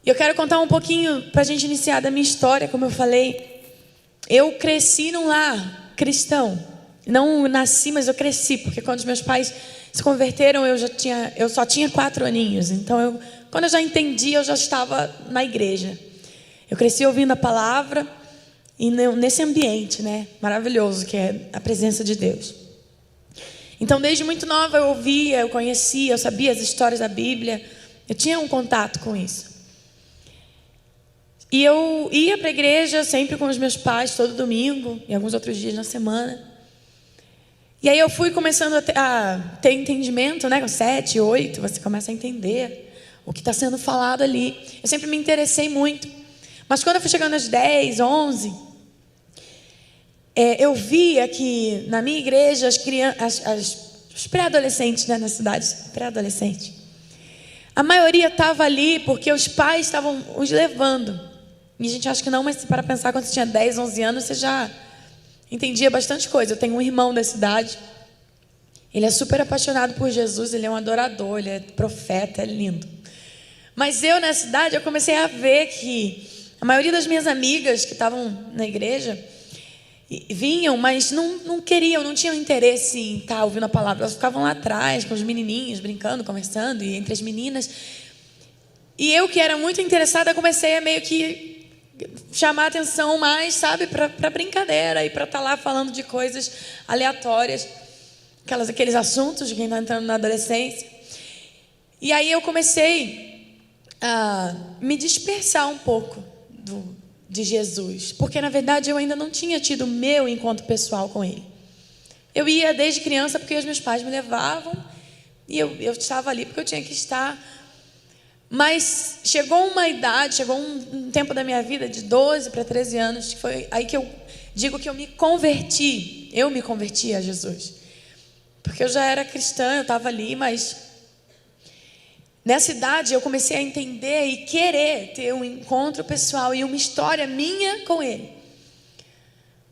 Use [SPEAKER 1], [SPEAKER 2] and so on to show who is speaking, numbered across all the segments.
[SPEAKER 1] E eu quero contar um pouquinho para a gente iniciar da minha história. Como eu falei, eu cresci num lar cristão. Não nasci, mas eu cresci, porque quando os meus pais se converteram, eu só tinha 4 aninhos. Então, quando eu já entendi, eu já estava na igreja. Eu cresci ouvindo a palavra e nesse ambiente, né, maravilhoso que é a presença de Deus. Então, desde muito nova eu ouvia, eu conhecia, eu sabia as histórias da Bíblia. Eu tinha um contato com isso. E eu ia para a igreja sempre com os meus pais, todo domingo e alguns outros dias na semana. E aí eu fui começando a ter entendimento, né? Com 7, 8, você começa a entender o que está sendo falado ali. Eu sempre me interessei muito. Mas quando eu fui chegando às 10, 11, eu via que na minha igreja os pré-adolescentes, né, na cidade, pré-adolescente, a maioria estava ali porque os pais estavam os levando. E a gente acha que não, mas para pensar, quando você tinha 10, 11 anos, você já entendia bastante coisa. Eu tenho um irmão da cidade, ele é super apaixonado por Jesus, ele é um adorador, ele é profeta, é lindo. Mas eu, nessa idade, eu comecei a ver que a maioria das minhas amigas que estavam na igreja vinham, mas não queriam, não tinham interesse em estar ouvindo a palavra. Elas ficavam lá atrás com os menininhos, brincando, conversando, e entre as meninas. E eu, que era muito interessada, comecei a meio que chamar a atenção mais, sabe, para brincadeira e para estar lá falando de coisas aleatórias, aqueles assuntos de quem está entrando na adolescência. E aí eu comecei a me dispersar um pouco de Jesus, porque na verdade eu ainda não tinha tido o meu encontro pessoal com Ele. Eu ia desde criança porque os meus pais me levavam e eu estava ali porque eu tinha que estar. Mas chegou uma idade, chegou um tempo da minha vida de 12 para 13 anos, que foi aí que eu digo que eu me converti a Jesus. Porque eu já era cristã, eu estava ali, mas nessa idade eu comecei a entender e querer ter um encontro pessoal e uma história minha com Ele.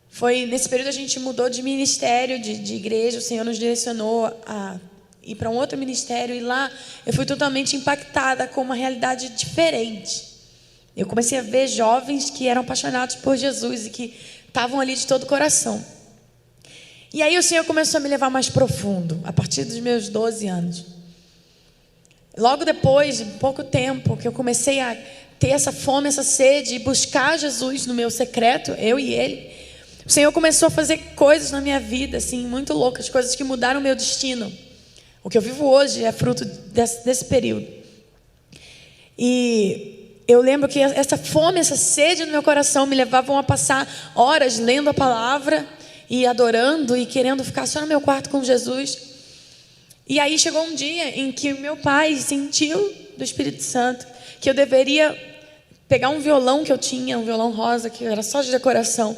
[SPEAKER 1] Foi nesse período a gente mudou de ministério, de igreja, o Senhor nos direcionou a ir para um outro ministério, e lá eu fui totalmente impactada com uma realidade diferente. Eu comecei a ver jovens que eram apaixonados por Jesus e que estavam ali de todo o coração. E aí o Senhor começou a me levar mais profundo, a partir dos meus 12 anos. Logo depois, de pouco tempo, que eu comecei a ter essa fome, essa sede, e buscar Jesus no meu secreto, eu e Ele, o Senhor começou a fazer coisas na minha vida, assim, muito loucas, coisas que mudaram o meu destino. O que eu vivo hoje é fruto desse período. E eu lembro que essa fome, essa sede no meu coração me levavam a passar horas lendo a palavra e adorando e querendo ficar só no meu quarto com Jesus. E aí chegou um dia em que o meu pai sentiu do Espírito Santo que eu deveria pegar um violão que eu tinha, um violão rosa, que era só de decoração,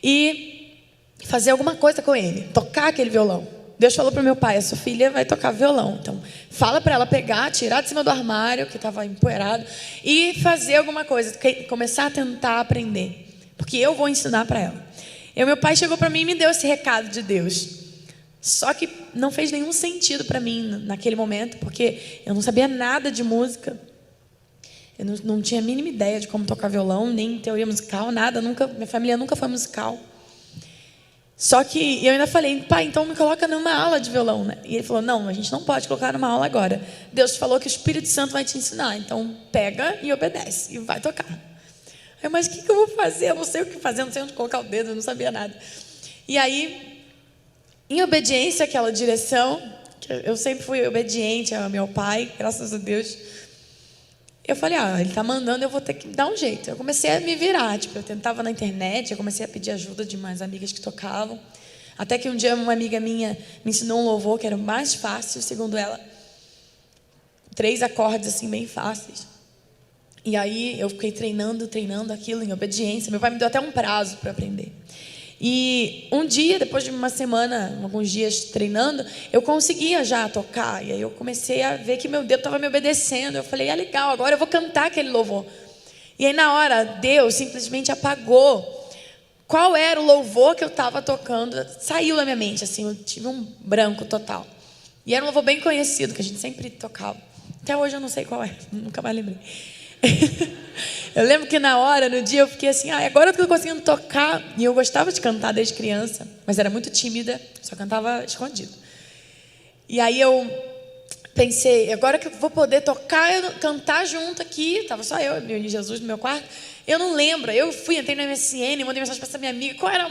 [SPEAKER 1] e fazer alguma coisa com ele, tocar aquele violão. Deus falou para o meu pai: a sua filha vai tocar violão, então fala para ela pegar, tirar de cima do armário que estava empoeirado e fazer alguma coisa, começar a tentar aprender, porque eu vou ensinar para ela. E meu pai chegou para mim e me deu esse recado de Deus. Só que não fez nenhum sentido para mim naquele momento, porque eu não sabia nada de música, eu não tinha a mínima ideia de como tocar violão, nem teoria musical, nada, minha família nunca foi musical. Só que eu ainda falei: pai, então me coloca numa aula de violão, né? E ele falou: não, a gente não pode colocar numa aula agora. Deus falou que o Espírito Santo vai te ensinar, então pega e obedece e vai tocar. Aí, mas o que eu vou fazer? Eu não sei o que fazer, não sei onde colocar o dedo, eu não sabia nada. E aí, em obediência àquela direção, que eu sempre fui obediente ao meu pai, graças a Deus, eu falei: ele está mandando, eu vou ter que dar um jeito. Eu comecei a me virar, eu tentava na internet, eu comecei a pedir ajuda de mais amigas que tocavam. Até que um dia uma amiga minha me ensinou um louvor que era o mais fácil, segundo ela. 3 acordes assim, bem fáceis. E aí eu fiquei treinando aquilo em obediência. Meu pai me deu até um prazo para aprender. E um dia, depois de uma semana, alguns dias treinando, eu conseguia já tocar. E aí eu comecei a ver que meu dedo estava me obedecendo. Eu falei: legal, agora eu vou cantar aquele louvor. E aí na hora, Deus simplesmente apagou qual era o louvor que eu estava tocando. Saiu da minha mente, assim, eu tive um branco total. E era um louvor bem conhecido, que a gente sempre tocava. Até hoje eu não sei qual é, nunca mais lembrei. Eu lembro que na hora, no dia, eu fiquei assim, agora eu tô conseguindo tocar. E eu gostava de cantar desde criança, mas era muito tímida, só cantava escondido. E aí eu pensei, agora que eu vou poder tocar, cantar junto aqui, estava só eu e Jesus no meu quarto. Eu não lembro, eu entrei no MSN, mandei mensagem para essa minha amiga, qual era a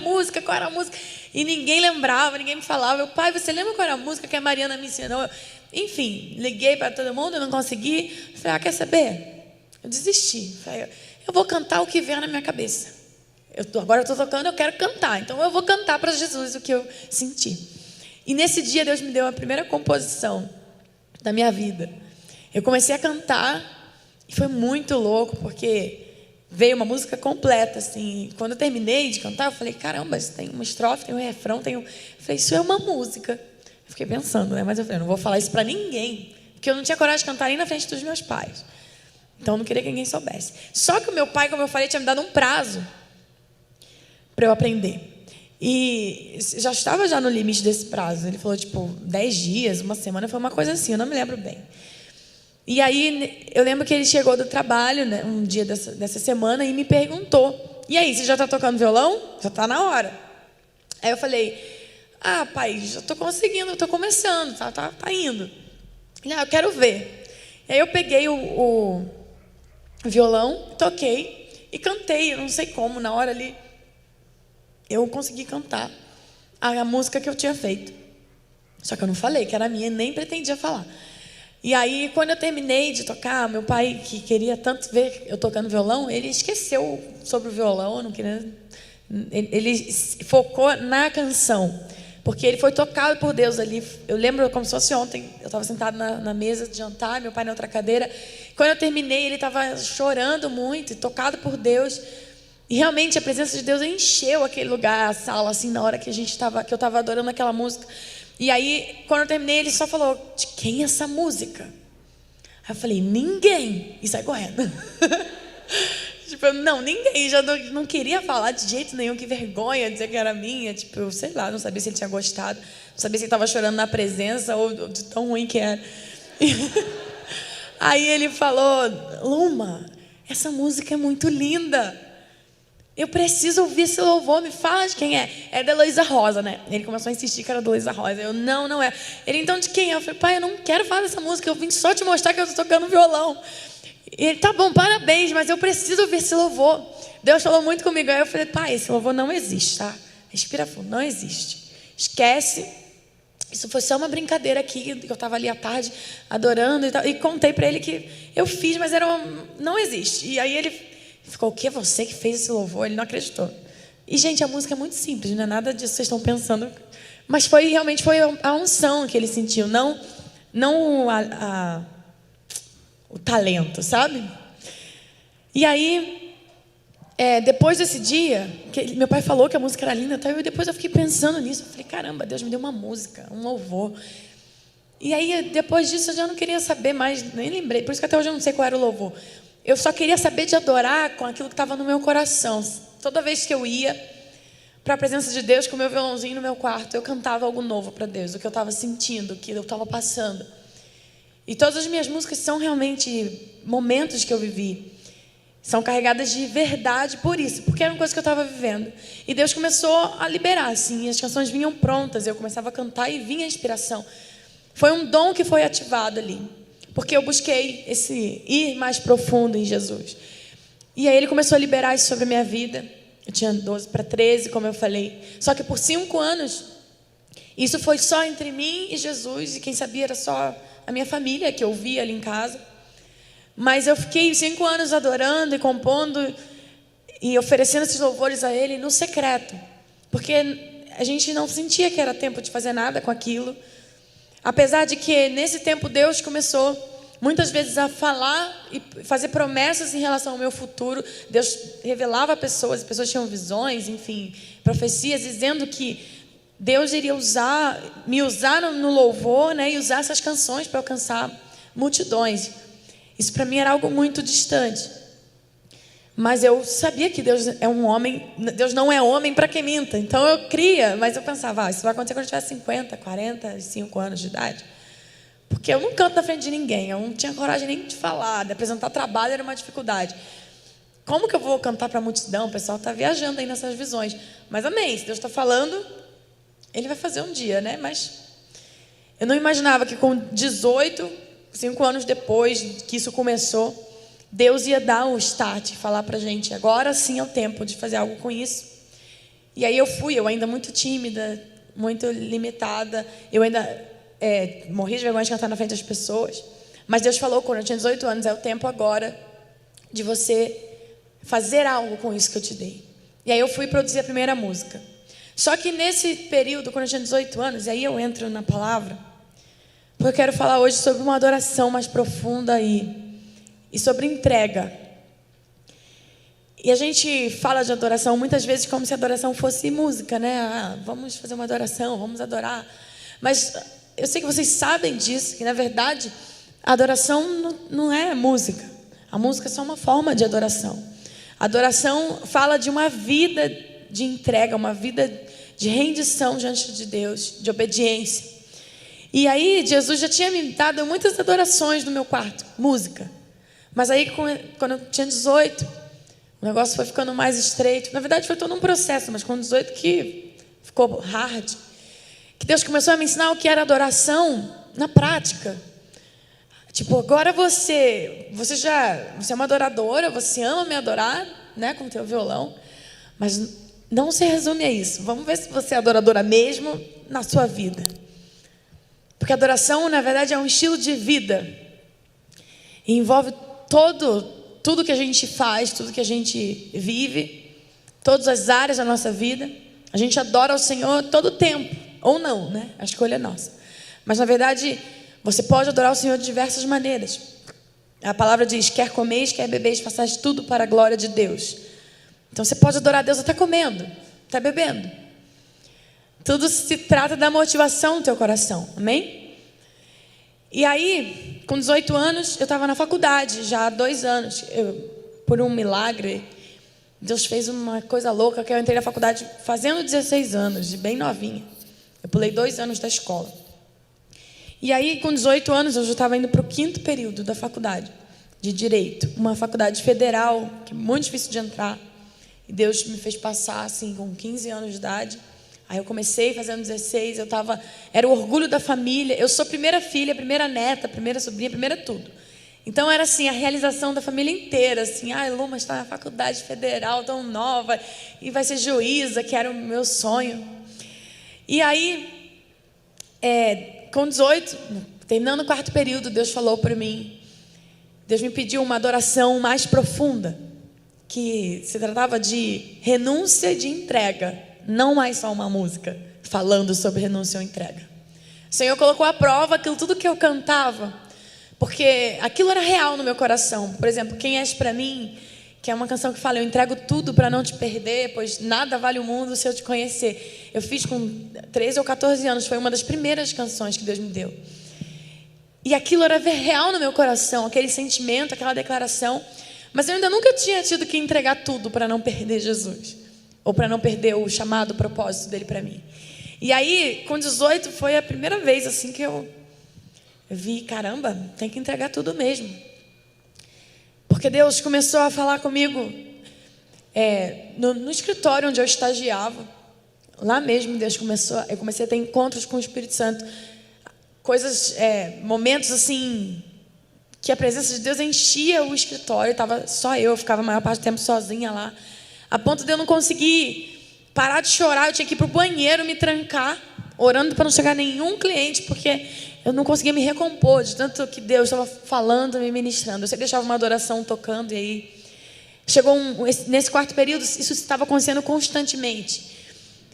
[SPEAKER 1] música? E ninguém lembrava, ninguém me falava. Pai, você lembra qual era a música que a Mariana me ensinou? Enfim, liguei para todo mundo, eu não consegui. Falei, quer saber? Eu desisti. Falei, eu vou cantar o que vem na minha cabeça. Agora eu estou tocando, eu quero cantar. Então eu vou cantar para Jesus o que eu senti. E nesse dia Deus me deu a primeira composição da minha vida. Eu comecei a cantar e foi muito louco, porque veio uma música completa, assim. Quando eu terminei de cantar, eu falei, caramba, tem uma estrofe, tem um refrão, Eu falei, isso é uma música. Eu fiquei pensando, né? Mas eu falei, não vou falar isso para ninguém, porque eu não tinha coragem de cantar nem na frente dos meus pais. Então eu não queria que ninguém soubesse. Só que o meu pai, como eu falei, tinha me dado um prazo para eu aprender. E já estava no limite desse prazo. Ele falou, 10 dias, uma semana, foi uma coisa assim, eu não me lembro bem. E aí, eu lembro que ele chegou do trabalho, né, um dia dessa semana, e me perguntou, e aí, você já está tocando violão? Já está na hora. Aí eu falei, pai, já estou conseguindo, estou começando, tá indo. Ele, eu quero ver. E aí eu peguei o violão, toquei e cantei, eu não sei como, na hora ali, eu consegui cantar a música que eu tinha feito. Só que eu não falei que era minha, nem pretendia falar. E aí, quando eu terminei de tocar, meu pai, que queria tanto ver eu tocando violão, ele esqueceu sobre o violão, não queria. Ele focou na canção, porque ele foi tocado por Deus ali. Eu lembro como se fosse ontem, eu estava sentado na mesa de jantar, meu pai na outra cadeira. Quando eu terminei, ele estava chorando muito e tocado por Deus. E realmente a presença de Deus encheu aquele lugar, a sala, assim, na hora que eu estava adorando aquela música. E aí, quando eu terminei, ele só falou, de quem é essa música? Aí eu falei, ninguém. E saí correndo. Não, ninguém. Já não queria falar de jeito nenhum, que vergonha dizer que era minha. Sei lá, não sabia se ele tinha gostado. Não sabia se ele estava chorando na presença ou de tão ruim que era. Aí ele falou, Luma, essa música é muito linda. Eu preciso ouvir esse louvor, me fala de quem é. É da Heloísa Rosa, né? Ele começou a insistir que era da Heloísa Rosa. Eu, não é. Ele, então de quem é? Eu falei, pai, eu não quero falar dessa música, eu vim só te mostrar que eu estou tocando violão. E ele, tá bom, parabéns, mas eu preciso ouvir esse louvor. Deus falou muito comigo. Aí eu falei, pai, esse louvor não existe, tá? Respira fundo, não existe. Esquece. Isso foi só uma brincadeira aqui, que eu estava ali à tarde adorando e tal. E contei para ele que eu fiz, mas não existe. E aí ele ficou, o que? Você que fez esse louvor? Ele não acreditou. E, gente, a música é muito simples, não é nada disso que vocês estão pensando. Mas realmente foi a unção que ele sentiu, não o talento, sabe? E aí, depois desse dia, meu pai falou que a música era linda, e depois eu fiquei pensando nisso. Eu falei, caramba, Deus me deu uma música, um louvor. E aí, depois disso, eu já não queria saber mais, nem lembrei. Por isso que até hoje eu não sei qual era o louvor. Eu só queria saber de adorar com aquilo que estava no meu coração. Toda vez que eu ia para a presença de Deus com o meu violãozinho no meu quarto, eu cantava algo novo para Deus, o que eu estava sentindo, o que eu estava passando. E todas as minhas músicas são realmente momentos que eu vivi. São carregadas de verdade por isso, porque era uma coisa que eu estava vivendo. E Deus começou a liberar, assim, as canções vinham prontas, eu começava a cantar e vinha a inspiração. Foi um dom que foi ativado ali. Porque eu busquei esse ir mais profundo em Jesus. E aí ele começou a liberar isso sobre a minha vida. Eu tinha 12 para 13, como eu falei. Só que por 5 anos, isso foi só entre mim e Jesus. E quem sabia era só a minha família, que eu via ali em casa. Mas eu fiquei 5 anos adorando e compondo e oferecendo esses louvores a Ele no secreto. Porque a gente não sentia que era tempo de fazer nada com aquilo. Apesar de que nesse tempo Deus começou muitas vezes a falar e fazer promessas em relação ao meu futuro. Deus revelava a pessoas, as pessoas tinham visões, enfim, profecias, dizendo que Deus iria me usar no louvor, né, e usar essas canções para alcançar multidões. Isso para mim era algo muito distante. Mas eu sabia que Deus é um homem, Deus não é homem para que minta. Então eu cria, mas eu pensava, isso vai acontecer quando eu tiver 50, 45 anos de idade. Porque eu não canto na frente de ninguém, eu não tinha coragem nem de falar, de apresentar trabalho era uma dificuldade. Como que eu vou cantar para a multidão? O pessoal está viajando aí nessas visões. Mas amém, se Deus está falando, Ele vai fazer um dia, né? Mas eu não imaginava que com 18, 5 anos depois que isso começou, Deus ia dar um start, falar para a gente, agora sim é o tempo de fazer algo com isso. E aí eu ainda muito tímida, muito limitada, eu ainda morri de vergonha de cantar na frente das pessoas. Mas Deus falou, quando eu tinha 18 anos, é o tempo agora de você fazer algo com isso que eu te dei. E aí eu fui produzir a primeira música. Só que nesse período, quando eu tinha 18 anos, e aí eu entro na palavra, porque eu quero falar hoje sobre uma adoração mais profunda e sobre entrega. E a gente fala de adoração muitas vezes como se a adoração fosse música, né? Ah, vamos fazer uma adoração, vamos adorar. Mas eu sei que vocês sabem disso, que na verdade a adoração não é música. A música é só uma forma de adoração. A adoração fala de uma vida de entrega, uma vida de rendição diante de Deus, de obediência. E aí Jesus já tinha me dado muitas adorações no meu quarto, música. Mas aí quando eu tinha 18, o negócio foi ficando mais estreito. Na verdade foi todo um processo, mas com 18 que ficou hard. Que Deus começou a me ensinar o que era adoração na prática. Tipo, agora você é uma adoradora, você ama me adorar, né, com o teu violão, mas não se resume a isso. Vamos ver se você é adoradora mesmo na sua vida. Porque adoração, na verdade, é um estilo de vida. E envolve tudo que a gente faz, tudo que a gente vive, todas as áreas da nossa vida. A gente adora o Senhor todo o tempo, ou não, né? A escolha é nossa. Mas, na verdade, você pode adorar o Senhor de diversas maneiras. A palavra diz, quer comeis, quer bebeis, façais tudo para a glória de Deus. Então você pode adorar a Deus até comendo, até bebendo. Tudo se trata da motivação do teu coração, amém? E aí, com 18 anos, eu estava na faculdade, já há 2 anos. Por um milagre, Deus fez uma coisa louca, que eu entrei na faculdade fazendo 16 anos, de bem novinha. Eu pulei 2 anos da escola. E aí, com 18 anos, eu já estava indo para o 5º período da faculdade de Direito. Uma faculdade federal, que é muito difícil de entrar. E Deus me fez passar, assim, com 15 anos de idade. Aí eu comecei fazendo 16, era o orgulho da família. Eu sou primeira filha, primeira neta, primeira sobrinha, primeira tudo. Então era assim, a realização da família inteira, assim, Luma está na faculdade federal, tão nova, e vai ser juíza, que era o meu sonho. E aí, com 18, terminando o 4º período, Deus falou para mim, Deus me pediu uma adoração mais profunda, que se tratava de renúncia e de entrega, não mais só uma música falando sobre renúncia ou entrega. O Senhor colocou à prova tudo que eu cantava, porque aquilo era real no meu coração. Por exemplo, Quem És Pra Mim, que é uma canção que fala, eu entrego tudo para não te perder, pois nada vale o mundo se eu te conhecer. Eu fiz com 13 ou 14 anos, foi uma das primeiras canções que Deus me deu. E aquilo era real no meu coração, aquele sentimento, aquela declaração. Mas eu ainda nunca tinha tido que entregar tudo para não perder Jesus, ou para não perder o chamado, o propósito dele para mim. E aí, com 18, foi a primeira vez assim que eu vi, caramba, tem que entregar tudo mesmo. Porque Deus começou a falar comigo no escritório onde eu estagiava. Lá mesmo eu comecei a ter encontros com o Espírito Santo. Momentos assim, que a presença de Deus enchia o escritório. Estava só eu ficava a maior parte do tempo sozinha lá. A ponto de eu não conseguir parar de chorar. Eu tinha que ir para o banheiro, me trancar, orando para não chegar nenhum cliente, porque eu não conseguia me recompor de tanto que Deus estava falando, me ministrando. Eu sempre deixava uma adoração tocando, e aí chegou nesse 4º período, isso estava acontecendo constantemente.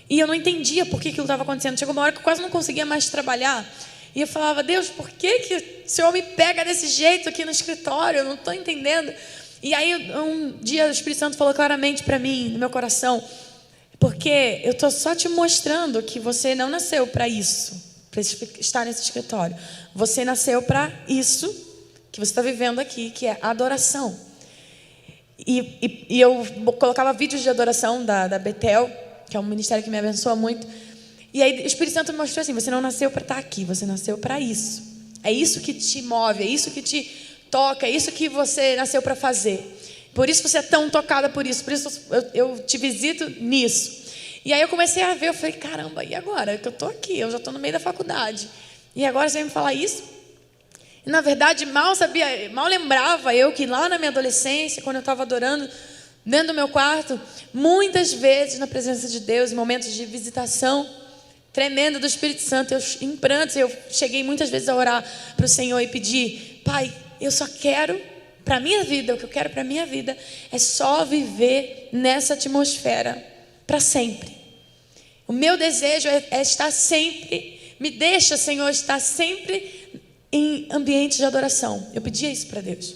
[SPEAKER 1] E eu não entendia por que aquilo estava acontecendo. Chegou uma hora que eu quase não conseguia mais trabalhar. E eu falava, Deus, por que o Senhor me pega desse jeito aqui no escritório? Eu não estou entendendo. E aí um dia o Espírito Santo falou claramente para mim, no meu coração, porque eu estou só te mostrando que você não nasceu para isso, para estar nesse escritório. Você nasceu para isso que você está vivendo aqui, que é adoração. E eu colocava vídeos de adoração da Betel, que é um ministério que me abençoa muito. E aí o Espírito Santo me mostrou assim, você não nasceu para estar aqui, você nasceu para isso. É isso que te move, é isso que te toca, é isso que você nasceu para fazer. Por isso você é tão tocada por isso eu te visito nisso. E aí eu comecei a ver, eu falei, caramba, e agora? Que eu estou aqui, eu já estou no meio da faculdade. E agora você vai me falar isso? E na verdade, mal lembrava eu que lá na minha adolescência, quando eu estava adorando dentro do meu quarto, muitas vezes na presença de Deus, em momentos de visitação tremenda do Espírito Santo, eu em prantos, eu cheguei muitas vezes a orar para o Senhor e pedir, Pai, eu só quero para a minha vida, o que eu quero para a minha vida é só viver nessa atmosfera para sempre. O meu desejo é estar sempre, me deixa, Senhor, estar sempre em ambiente de adoração. Eu pedia isso para Deus.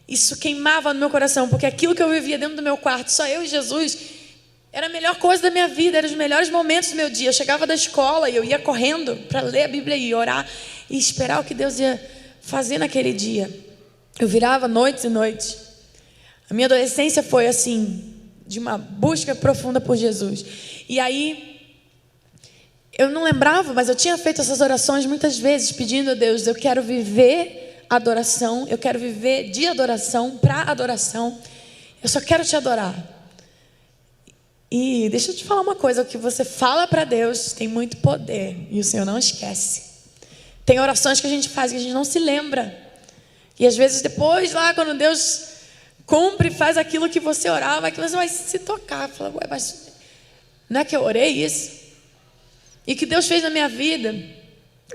[SPEAKER 1] Isso queimava no meu coração, porque aquilo que eu vivia dentro do meu quarto, só eu e Jesus, era a melhor coisa da minha vida, eram os melhores momentos do meu dia. Eu chegava da escola e eu ia correndo para ler a Bíblia e orar e esperar o que Deus ia fazer naquele dia. Eu virava noites e noites. A minha adolescência foi assim, de uma busca profunda por Jesus. E aí, eu não lembrava, mas eu tinha feito essas orações muitas vezes, pedindo a Deus, eu quero viver adoração, eu quero viver de adoração para adoração. Eu só quero te adorar. E deixa eu te falar uma coisa, o que você fala para Deus tem muito poder, e o Senhor não esquece. Tem orações que a gente faz que a gente não se lembra. E às vezes depois lá, quando Deus cumpre e faz aquilo que você orava, que você vai se tocar. Fala, ué, mas não é que eu orei isso? E o que Deus fez na minha vida,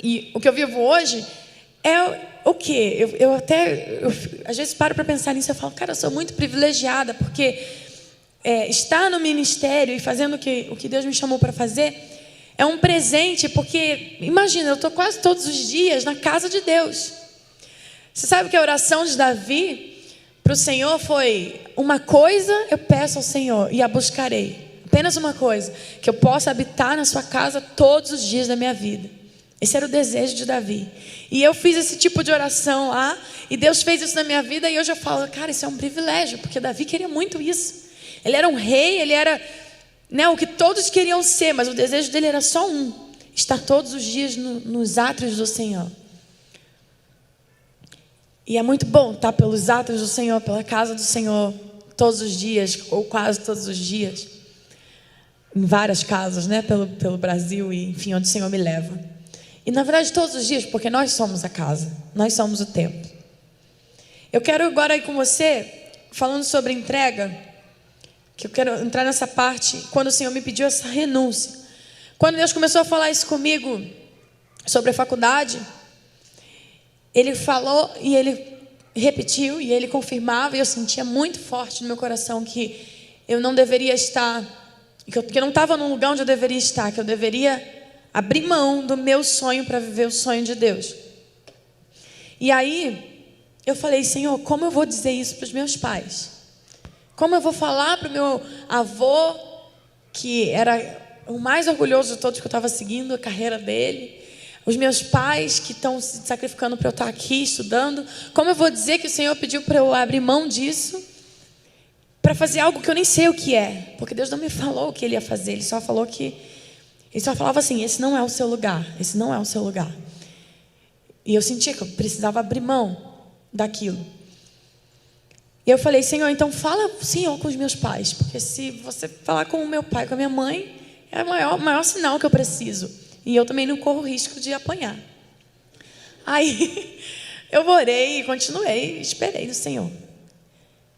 [SPEAKER 1] e o que eu vivo hoje, é o quê? Eu às vezes paro para pensar nisso, eu falo, cara, eu sou muito privilegiada, porque estar no ministério e fazendo o que Deus me chamou para fazer, é um presente, porque, imagina, eu estou quase todos os dias na casa de Deus. Você sabe que a oração de Davi para o Senhor foi: uma coisa eu peço ao Senhor e a buscarei. Apenas uma coisa, que eu possa habitar na sua casa todos os dias da minha vida. Esse era o desejo de Davi. E eu fiz esse tipo de oração lá, e Deus fez isso na minha vida, e hoje eu falo, cara, isso é um privilégio, porque Davi queria muito isso. Ele era um rei, ele era, né, o que todos queriam ser, mas o desejo dele era só um: estar todos os dias nos átrios do Senhor. E é muito bom estar pelos átrios do Senhor, pela casa do Senhor, todos os dias, ou quase todos os dias. Em várias casas, né? Pelo Brasil e, enfim, onde o Senhor me leva. E, na verdade, todos os dias, porque nós somos a casa. Nós somos o templo. Eu quero agora ir com você, falando sobre entrega, que eu quero entrar nessa parte, quando o Senhor me pediu essa renúncia. Quando Deus começou a falar isso comigo, sobre a faculdade, Ele falou e Ele repetiu e Ele confirmava, e eu sentia muito forte no meu coração que eu não deveria estar, que eu não estava num lugar onde eu deveria estar, que eu deveria abrir mão do meu sonho para viver o sonho de Deus. E aí eu falei, Senhor, como eu vou dizer isso para os meus pais? Como eu vou falar para o meu avô, que era o mais orgulhoso de todos, que eu estava seguindo a carreira dele, os meus pais que estão se sacrificando para eu estar aqui estudando? Como eu vou dizer que o Senhor pediu para eu abrir mão disso para fazer algo que eu nem sei o que é? Porque Deus não me falou o que Ele ia fazer. Ele só falava assim: esse não é o seu lugar, esse não é o seu lugar. E eu sentia que eu precisava abrir mão daquilo. E eu falei, Senhor, então fala, Senhor, com os meus pais, porque se você falar com o meu pai, com a minha mãe, é o maior sinal que eu preciso. E eu também não corro risco de apanhar. Aí eu orei e continuei, esperei no Senhor.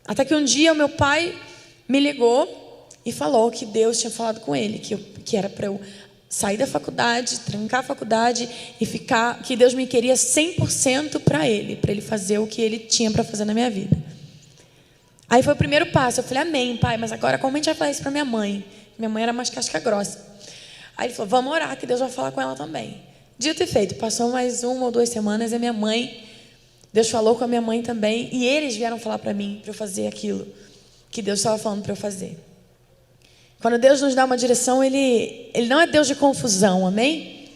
[SPEAKER 1] Até que um dia o meu pai me ligou e falou que Deus tinha falado com ele, que era para eu sair da faculdade, trancar a faculdade e ficar, que Deus me queria 100% para Ele fazer o que Ele tinha para fazer na minha vida. Aí foi o primeiro passo. Eu falei, amém, pai, mas agora como a gente vai falar isso para minha mãe? Minha mãe era mais casca grossa. Aí ele falou, vamos orar, que Deus vai falar com ela também. Dito e feito, passou mais 1 ou 2 semanas e a minha mãe, Deus falou com a minha mãe também, e eles vieram falar para mim, para eu fazer aquilo que Deus estava falando para eu fazer. Quando Deus nos dá uma direção, Ele não é Deus de confusão, amém?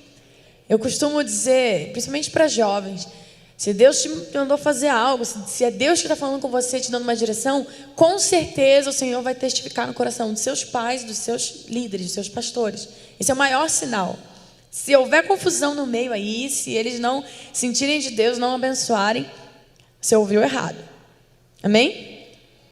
[SPEAKER 1] Eu costumo dizer, principalmente para jovens, se Deus te mandou fazer algo, se é Deus que está falando com você, te dando uma direção, com certeza o Senhor vai testificar no coração dos seus pais, dos seus líderes, dos seus pastores. Esse é o maior sinal Se houver confusão no meio aí, se eles não sentirem de Deus, não abençoarem, você ouviu errado. Amém?